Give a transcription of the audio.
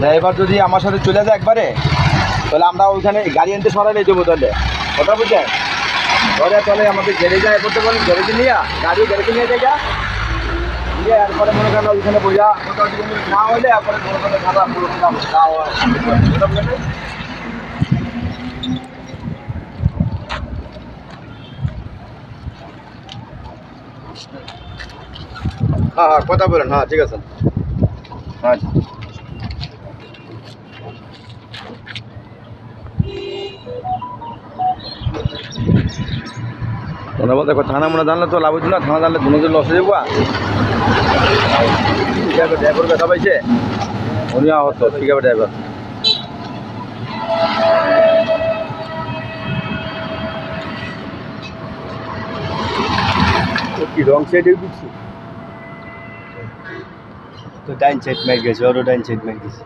Driver যদি আমার সাথে চলে যায় একবারে, তাহলে আমরা ওইখানে গাড়ি আনতে সরাই দেবো। তাহলে কথা বুঝছেন, ধরে চলে আমাদের গ্যারেজে করতে বলেন, গ্যারেজে নিয়ে গাড়িও গ্যারেজে নিয়ে যায়, নিয়ে এরপরে মনে করেন ওইখানে বোঝা মোটামুটি না হলে এরপরে কোনো কোনো খাবার পুরো খাওয়া হ্যাঁ হ্যাঁ কথা বলেন। হ্যাঁ ঠিক আছে। আচ্ছা ওনা বলতে থানা মনে জানলে তো লাভ হচ্ছে না, থানা জানলে দুজনের লস হয়ে যাবো। ঠিক আছে, ড্রাইভার ব্যথা পাইছে, উনি আহত। ঠিক আছে ড্রাইভার, কি রং সাইডে দিচ্ছি তো ডাইন সাইড মেরে গেছে, ওরও ডাইন সাইড মেরে গেছে।